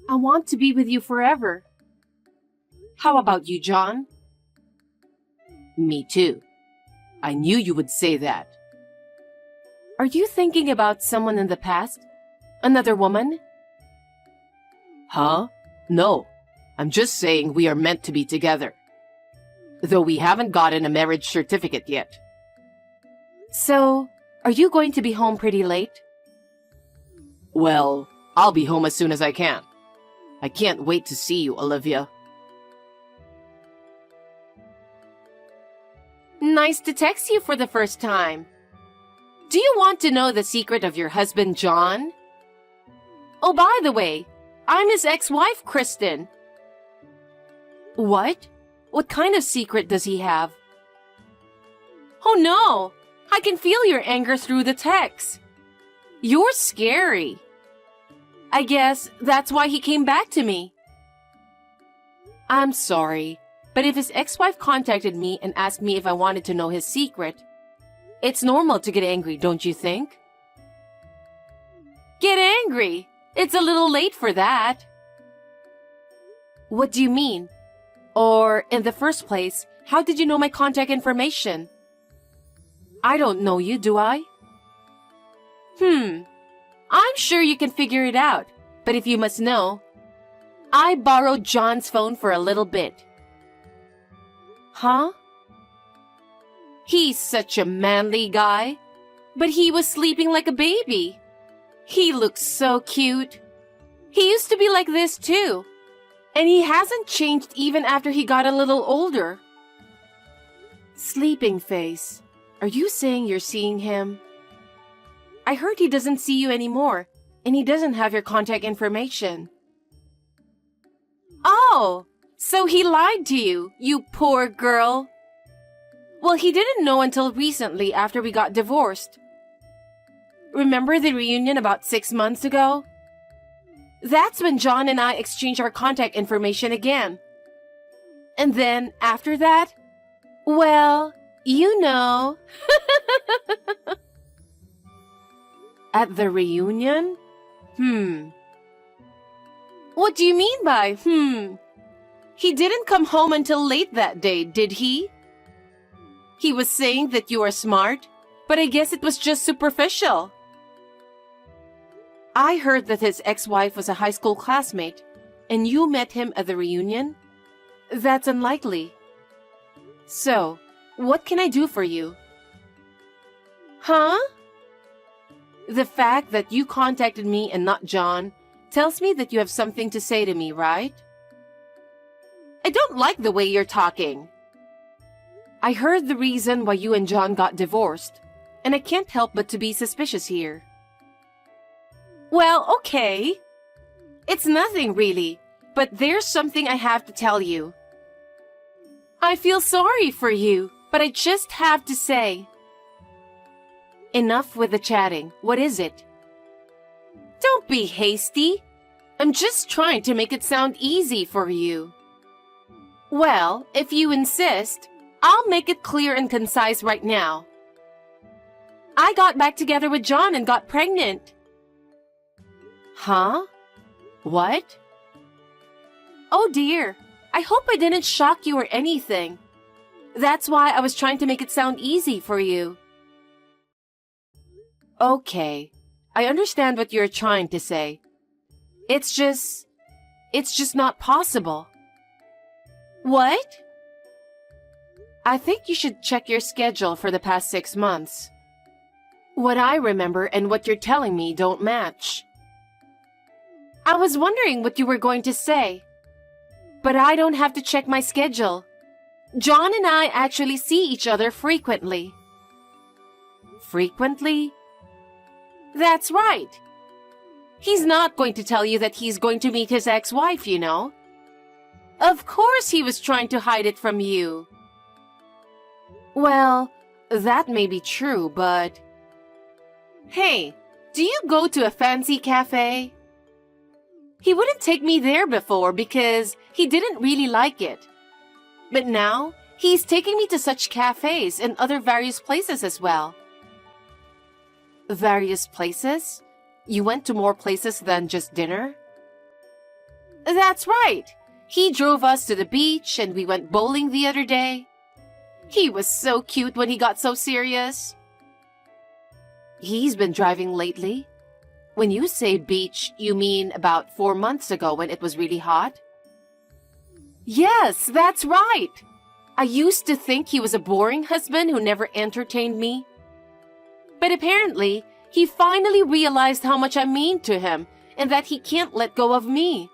I want to be with you forever. How about you, John? Me too. I knew you would say that. Are you thinking about someone in the past? Another woman? Huh? No. I'm just saying we are meant to be together. Though we haven't gotten a marriage certificate yet. So, are you going to be home pretty late? Well, I'll be home as soon as I can. I can't wait to see you, Olivia. Nice to text you for the first time. Do you want to know the secret of your husband, John? Oh, by the way, I'm his ex-wife, Kristen. What? What kind of secret does he have? Oh no! I can feel your anger through the text. You're scary. I guess that's why he came back to me. I'm sorry, but if his ex-wife contacted me and asked me if I wanted to know his secret, it's normal to get angry, don't you think? Get angry? It's a little late for that. What do you mean? Or, in the first place, how did you know my contact information? I don't know you, do I? I'm sure you can figure it out, but if you must know, I borrowed John's phone for a little bit. Huh? He's such a manly guy, but he was sleeping like a baby. He looks so cute. He used to be like this too, and he hasn't changed even after he got a little older. Sleeping face. Are you saying you're seeing him? I heard he doesn't see you anymore, and he doesn't have your contact information. Oh, so he lied to you, you poor girl. Well, he didn't know until recently after we got divorced. Remember the reunion about 6 months ago? That's when John and I exchanged our contact information again. And then, after that, well, you know. At the reunion? What do you mean by, He didn't come home until late that day, did he? He was saying that you are smart, but I guess it was just superficial. I heard that his ex-wife was a high school classmate, and you met him at the reunion? That's unlikely. So, what can I do for you? Huh? The fact that you contacted me and not John tells me that you have something to say to me, right? I don't like the way you're talking. I heard the reason why you and John got divorced, and I can't help but to be suspicious here. Well, okay. It's nothing really, but there's something I have to tell you. I feel sorry for you, but I just have to say. Enough with the chatting. What is it? Don't be hasty. I'm just trying to make it sound easy for you. Well, if you insist, I'll make it clear and concise right now. I got back together with John and got pregnant. Huh? What? Oh dear, I hope I didn't shock you or anything. That's why I was trying to make it sound easy for you. Okay, I understand what you're trying to say. It's just not possible. What? I think you should check your schedule for the past 6 months. What I remember and what you're telling me don't match. I was wondering what you were going to say. But I don't have to check my schedule. John and I actually see each other frequently. Frequently? That's right. He's not going to tell you that he's going to meet his ex-wife, you know. Of course he was trying to hide it from you. Well, that may be true, but... Hey, do you go to a fancy cafe? He wouldn't take me there before because he didn't really like it. But now, he's taking me to such cafes and other various places as well. Various places? You went to more places than just dinner? That's right. He drove us to the beach and we went bowling the other day. He was so cute when he got so serious. He's been driving lately. When you say beach, you mean about 4 months ago when it was really hot? Yes, that's right. I used to think he was a boring husband who never entertained me. But apparently, he finally realized how much I mean to him and that he can't let go of me.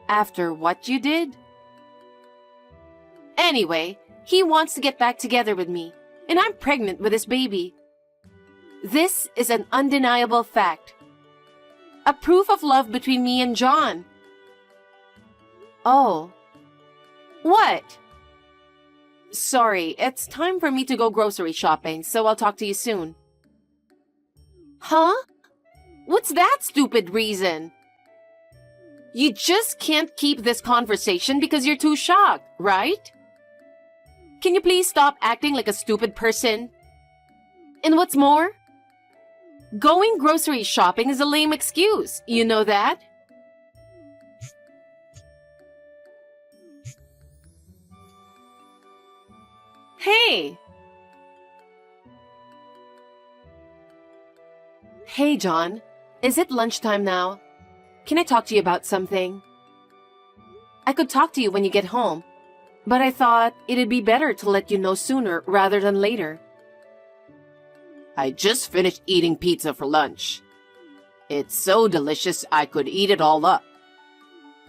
After what you did? Anyway, he wants to get back together with me, and I'm pregnant with his baby. This is an undeniable fact. A proof of love between me and John. Oh. What? Sorry, it's time for me to go grocery shopping, so I'll talk to you soon. Huh? What's that stupid reason? You just can't keep this conversation because you're too shocked, right? Can you please stop acting like a stupid person? And what's more? Going grocery shopping is a lame excuse. You know that? Hey! Hey, John. Is it lunchtime now? Can I talk to you about something? I could talk to you when you get home, but I thought it'd be better to let you know sooner rather than later. I just finished eating pizza for lunch. It's so delicious I could eat it all up.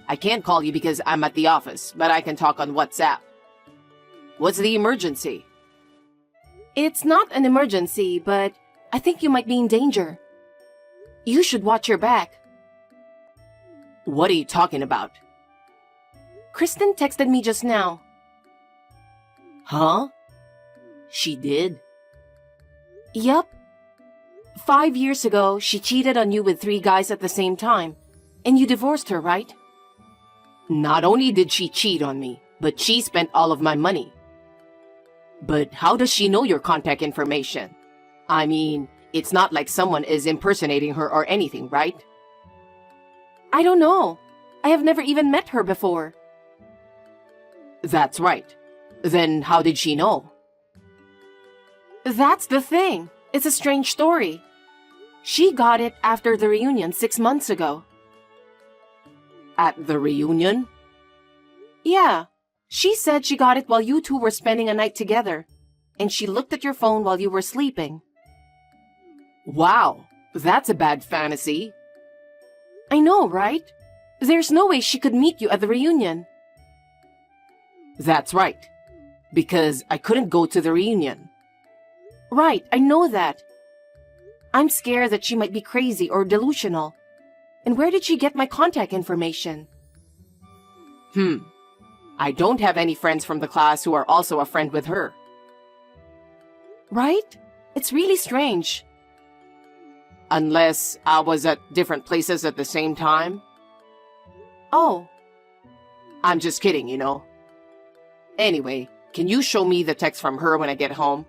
I can't call you because I'm at the office, but I can talk on WhatsApp. What's the emergency? It's not an emergency, but I think you might be in danger. You should watch your back. What are you talking about? Kristen texted me just now. Huh? She did? Yup. 5 years ago, she cheated on you with 3 guys at the same time, and you divorced her, right? Not only did she cheat on me, but she spent all of my money. But how does she know your contact information? I mean, it's not like someone is impersonating her or anything, right? I don't know. I have never even met her before. That's right. Then how did she know? That's the thing. It's a strange story. She got it after the reunion 6 months ago. At the reunion? Yeah. She said she got it while you two were spending a night together, and she looked at your phone while you were sleeping. Wow, that's a bad fantasy. I know, right? There's no way she could meet you at the reunion. That's right. Because I couldn't go to the reunion. Right, I know that. I'm scared that she might be crazy or delusional. And where did she get my contact information? I don't have any friends from the class who are also a friend with her. Right? It's really strange. Unless I was at different places at the same time. Oh. I'm just kidding, you know. Anyway, can you show me the text from her when I get home?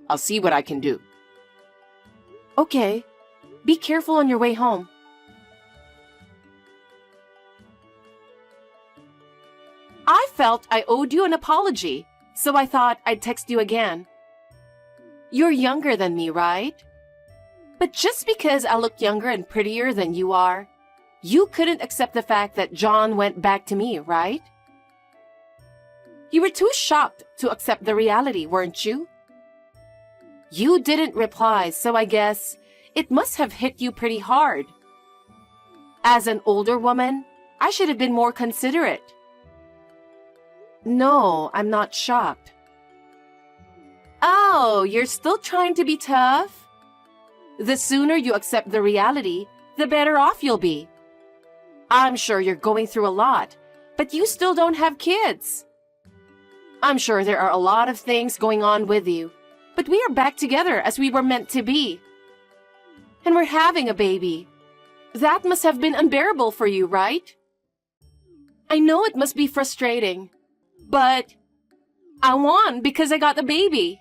I'll see what I can do. Okay. Be careful on your way home. I felt I owed you an apology, so I thought I'd text you again. You're younger than me, right? But just because I look younger and prettier than you are, you couldn't accept the fact that John went back to me, right? You were too shocked to accept the reality, weren't you? You didn't reply, so I guess it must have hit you pretty hard. As an older woman, I should have been more considerate. No, I'm not shocked. Oh, you're still trying to be tough? The sooner you accept the reality, the better off you'll be. I'm sure you're going through a lot, but you still don't have kids. I'm sure there are a lot of things going on with you, but we are back together as we were meant to be. And we're having a baby. That must have been unbearable for you, right? I know it must be frustrating, but I won because I got the baby.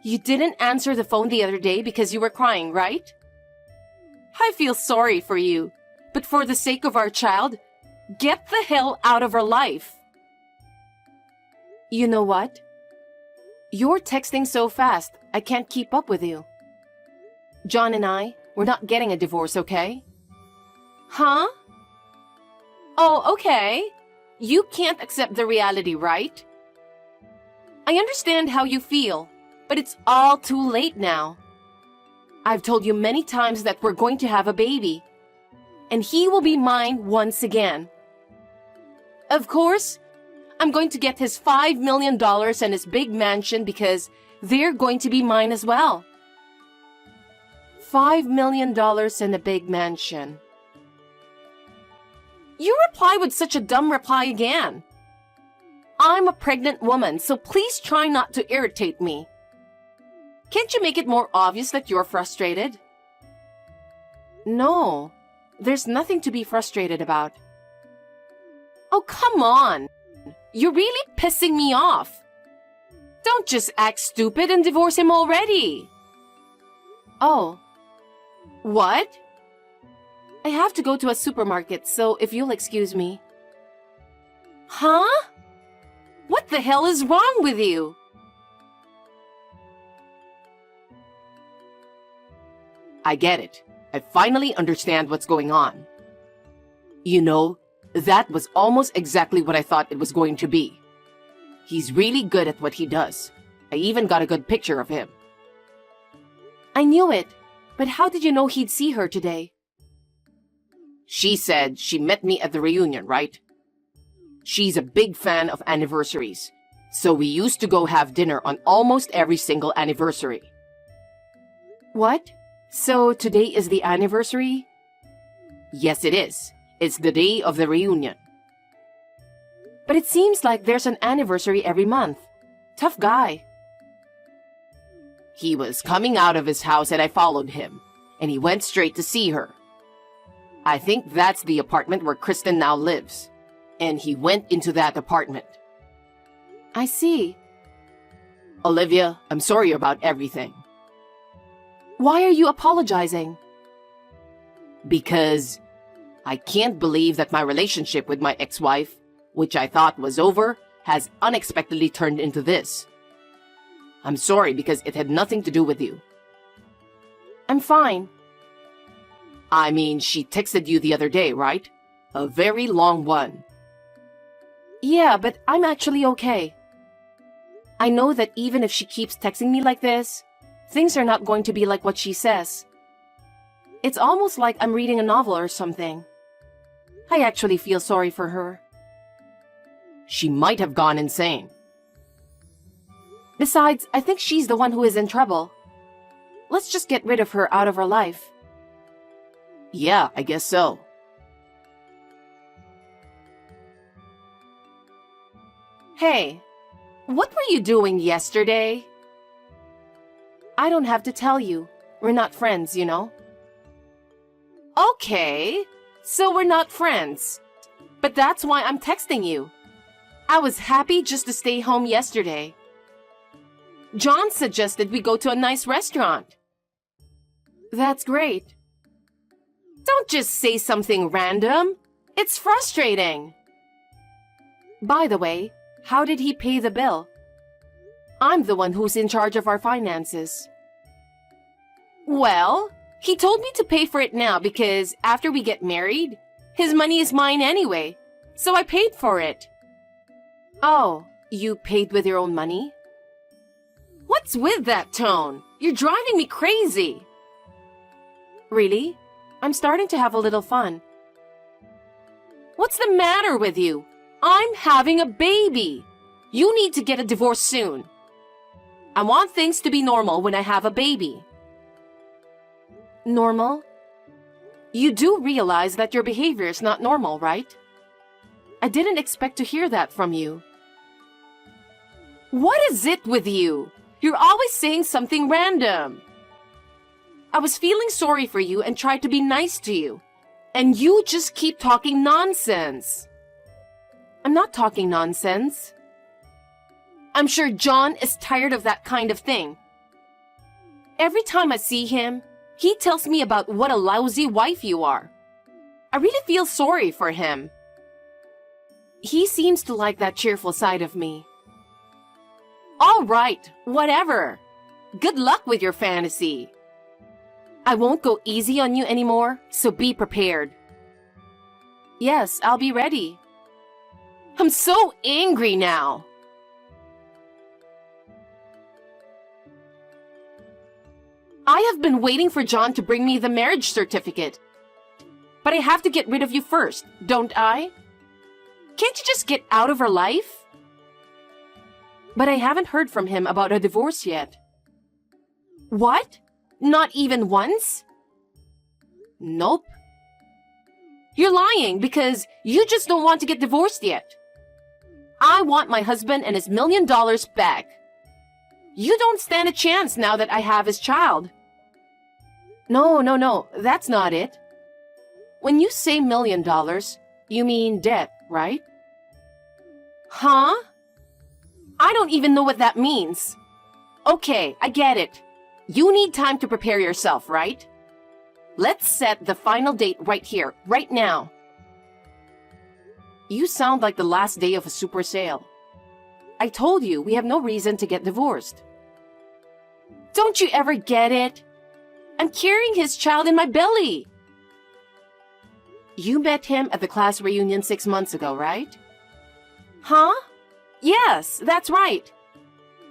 You didn't answer the phone the other day because you were crying, right? I feel sorry for you, But for the sake of our child, get the hell out of our life. You know what? You're texting so fast, I can't keep up with you. John and we're not getting a divorce, okay? Huh? Oh, okay. You can't accept the reality, right? I understand how you feel, but it's all too late now. I've told you many times that we're going to have a baby, and he will be mine once again. Of course, I'm going to get his $5 million and his big mansion because they're going to be mine as well. $5 million and a big mansion. You reply with such a dumb reply again. I'm a pregnant woman, so please try not to irritate me. Can't you make it more obvious that you're frustrated? No, there's nothing to be frustrated about. Oh, come on. You're really pissing me off. Don't just act stupid and divorce him already. Oh. What? I have to go to a supermarket, so if you'll excuse me. Huh? What the hell is wrong with you? I get it. I finally understand what's going on. You know, that was almost exactly what I thought it was going to be. He's really good at what he does. I even got a good picture of him. I knew it, but how did you know he'd see her today? She said she met me at the reunion, right? She's a big fan of anniversaries, so we used to go have dinner on almost every single anniversary. What? So today is the anniversary? Yes, it is. It's the day of the reunion. But it seems like there's an anniversary every month. Tough guy. He was coming out of his house and I followed him, and he went straight to see her. I think that's the apartment where Kristen now lives, and he went into that apartment. I see. Olivia, I'm sorry about everything. Why are you apologizing? Because I can't believe that my relationship with my ex-wife, which I thought was over, has unexpectedly turned into this. I'm sorry because it had nothing to do with you. I'm fine. I mean, she texted you the other day, right? A very long one. Yeah, but I'm actually okay. I know that even if she keeps texting me like this, things are not going to be like what she says. It's almost like I'm reading a novel or something. I actually feel sorry for her. She might have gone insane. Besides, I think she's the one who is in trouble. Let's just get rid of her out of our life. Yeah, I guess so. Hey, what were you doing yesterday? I don't have to tell you. We're not friends, you know. Okay, so we're not friends. But that's why I'm texting you. I was happy just to stay home yesterday. John suggested we go to a nice restaurant. That's great. Don't just say something random. It's frustrating. By the way, how did he pay the bill? I'm the one who's in charge of our finances. Well, he told me to pay for it now because after we get married, his money is mine anyway, so I paid for it. Oh, you paid with your own money? What's with that tone? You're driving me crazy. Really? I'm starting to have a little fun. What's the matter with you? I'm having a baby. You need to get a divorce soon. I want things to be normal when I have a baby. Normal? You do realize that your behavior is not normal, right? I didn't expect to hear that from you. What is it with you? You're always saying something random. I was feeling sorry for you and tried to be nice to you, and you just keep talking nonsense. I'm not talking nonsense. I'm sure John is tired of that kind of thing. Every time I see him, he tells me about what a lousy wife you are. I really feel sorry for him. He seems to like that cheerful side of me. All right, whatever. Good luck with your fantasy. I won't go easy on you anymore, so be prepared. Yes, I'll be ready. I'm so angry now. I have been waiting for John to bring me the marriage certificate. But I have to get rid of you first, don't I? Can't you just get out of her life? But I haven't heard from him about a divorce yet. What? Not even once? Nope. You're lying because you just don't want to get divorced yet. I want my husband and his $1 million back. You don't stand a chance now that I have his child. No, that's not it. When you say $1 million, you mean debt, right? Huh? I don't even know what that means. Okay, I get it. You need time to prepare yourself, right? Let's set the final date right here, right now. You sound like the last day of a super sale. I told you we have no reason to get divorced. Don't you ever get it? I'm carrying his child in my belly. You met him at the class reunion 6 months ago, right? Huh? Yes, that's right.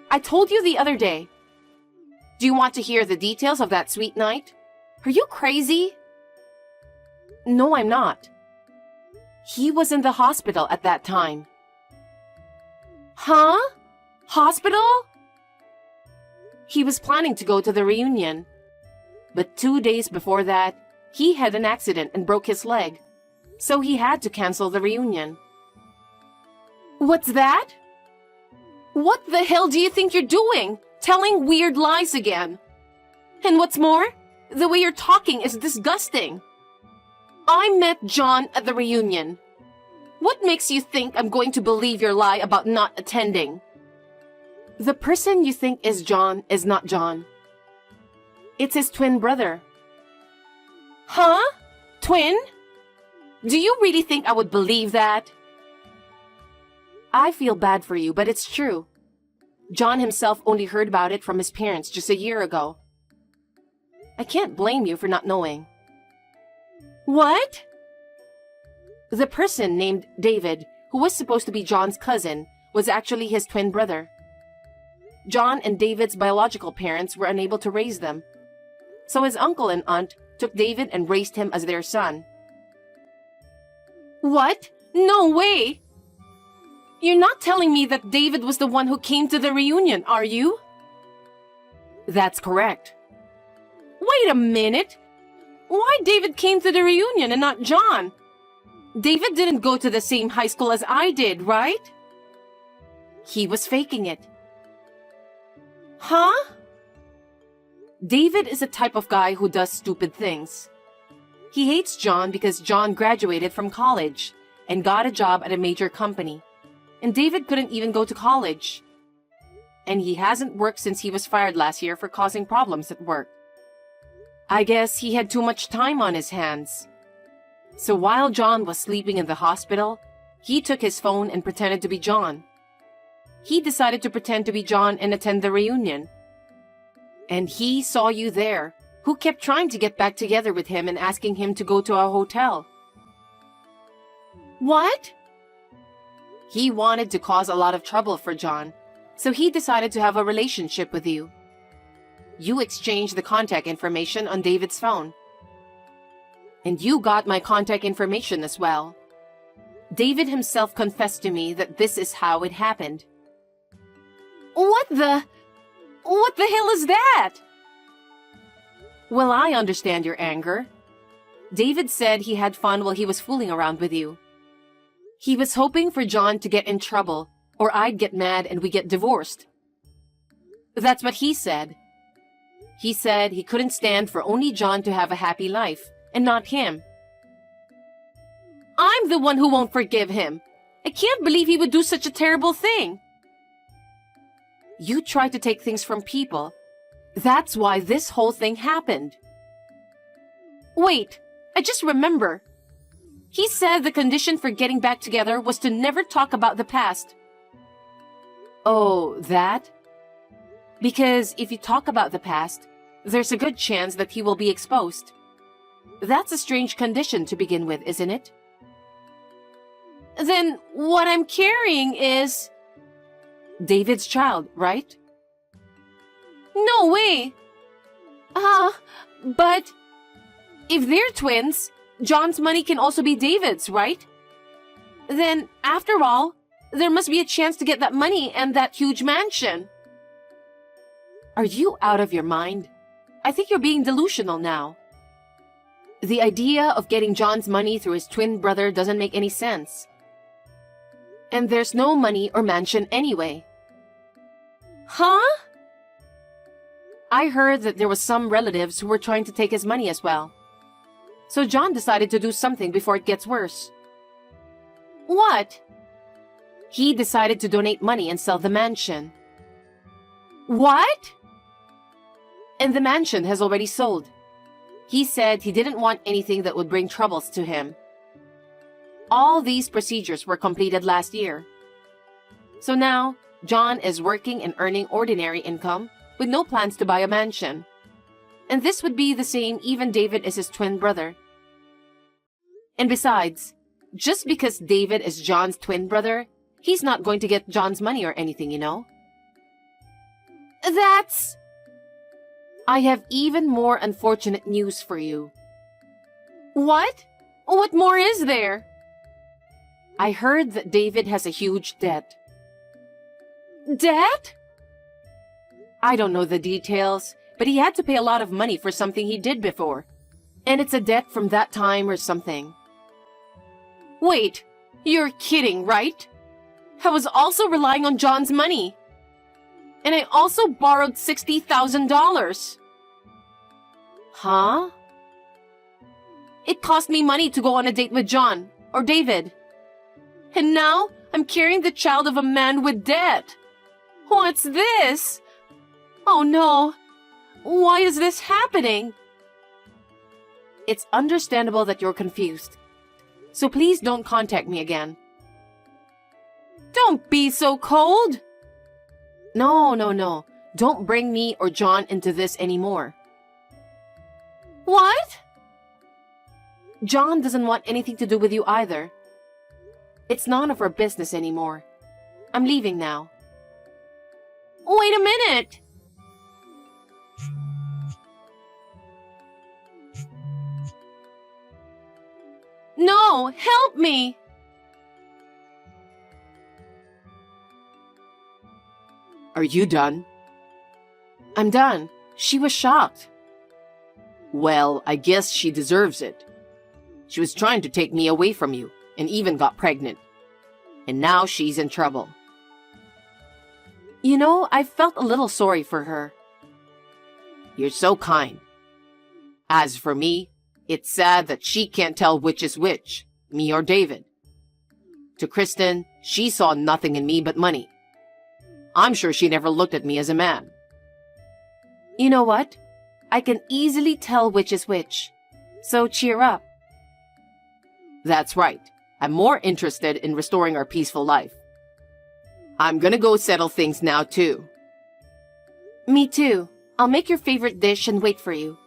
I told you the other day. Do you want to hear the details of that sweet night? Are you crazy? No, I'm not. He was in the hospital at that time. Huh? Hospital? He was planning to go to the reunion. But 2 days before that, he had an accident and broke his leg. So he had to cancel the reunion. What's that? What the hell do you think you're doing? Telling weird lies again. And what's more, the way you're talking is disgusting. I met John at the reunion. What makes you think I'm going to believe your lie about not attending? The person you think is John is not John. It's his twin brother. Huh? Twin? Do you really think I would believe that? I feel bad for you, but it's true. John himself only heard about it from his parents just a year ago. I can't blame you for not knowing. What? The person named David, who was supposed to be John's cousin, was actually his twin brother. John and David's biological parents were unable to raise them. So his uncle and aunt took David and raised him as their son. What? No way! You're not telling me that David was the one who came to the reunion, are you? That's correct. Wait a minute! Why David came to the reunion and not John? David didn't go to the same high school as I did, right? He was faking it. Huh? David is a type of guy who does stupid things. He hates John because John graduated from college and got a job at a major company. And David couldn't even go to college. And he hasn't worked since he was fired last year for causing problems at work. I guess he had too much time on his hands. So while John was sleeping in the hospital, he took his phone and pretended to be John. He decided to pretend to be John and attend the reunion. And he saw you there, who kept trying to get back together with him and asking him to go to a hotel. What? He wanted to cause a lot of trouble for John, so he decided to have a relationship with you. You exchanged the contact information on David's phone. And you got my contact information as well. David himself confessed to me that this is how it happened. What the hell is that? Well, I understand your anger. David said he had fun while he was fooling around with you. He was hoping for John to get in trouble, or I'd get mad and we get divorced. That's what he said. He said he couldn't stand for only John to have a happy life, and not him. I'm the one who won't forgive him. I can't believe he would do such a terrible thing. You tried to take things from people. That's why this whole thing happened. Wait, I just remember. He said the condition for getting back together was to never talk about the past. Oh, that? Because if you talk about the past, there's a good chance that he will be exposed. That's a strange condition to begin with, isn't it? Then what I'm carrying is David's child, right? no way. But if they're twins, John's money can also be David's, right? Then, after all, there must be a chance to get that money and that huge mansion. Are you out of your mind? I think you're being delusional now. The idea of getting John's money through his twin brother doesn't make any sense. And there's no money or mansion anyway. Huh? I heard that there was some relatives who were trying to take his money as well. So John decided to do something before it gets worse. What? He decided to donate money and sell the mansion. What? And the mansion has already sold. He said he didn't want anything that would bring troubles to him. All these procedures were completed last year. So now, John is working and earning ordinary income with no plans to buy a mansion. And this would be the same even David is his twin brother. And besides, just because David is John's twin brother, he's not going to get John's money or anything, you know? That's... I have even more unfortunate news for you. What? What more is there? I heard that David has a huge debt. Debt? I don't know the details, but he had to pay a lot of money for something he did before. And it's a debt from that time or something. Wait, you're kidding, right? I was also relying on John's money. And I also borrowed $60,000. Huh? It cost me money to go on a date with John, or David. And now, I'm carrying the child of a man with debt. What's this? Oh no. Why is this happening? It's understandable that you're confused. So please don't contact me again. Don't be so cold. No. Don't bring me or John into this anymore. What? John doesn't want anything to do with you either. It's none of our business anymore. I'm leaving now. Wait a minute. No, help me. Are you done? I'm done. She was shocked. Well, I guess she deserves it. She was trying to take me away from you and even got pregnant. And now she's in trouble. You know, I felt a little sorry for her. You're so kind. As for me, it's sad that she can't tell which is which, me or David. To Kristen, she saw nothing in me but money. I'm sure she never looked at me as a man. You know what? I can easily tell which is which. So cheer up. That's right. I'm more interested in restoring our peaceful life. I'm gonna go settle things now, too. Me too. I'll make your favorite dish and wait for you.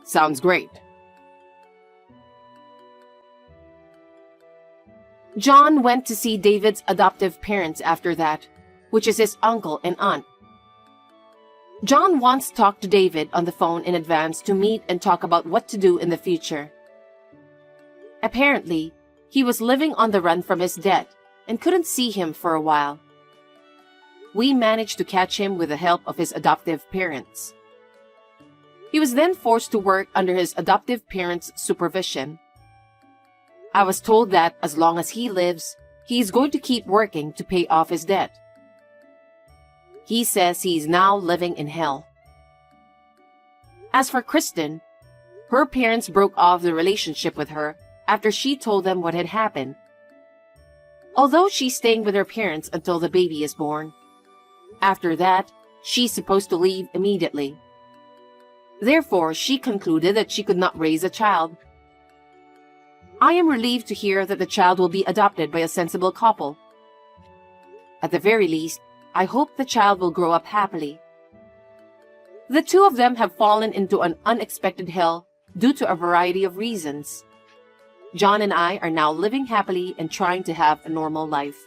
Sounds great. John went to see David's adoptive parents after that, which is his uncle and aunt. John once talked to David on the phone in advance to meet and talk about what to do in the future. Apparently, he was living on the run from his debt and couldn't see him for a while. We managed to catch him with the help of his adoptive parents. He was then forced to work under his adoptive parents' supervision. I was told that as long as he lives, he's going to keep working to pay off his debt. He says he's now living in hell. As for Kristen, her parents broke off the relationship with her after she told them what had happened. Although she's staying with her parents until the baby is born. After that, she's supposed to leave immediately. Therefore, she concluded that she could not raise a child. I am relieved to hear that the child will be adopted by a sensible couple. At the very least, I hope the child will grow up happily. The two of them have fallen into an unexpected hell due to a variety of reasons. John and I are now living happily and trying to have a normal life.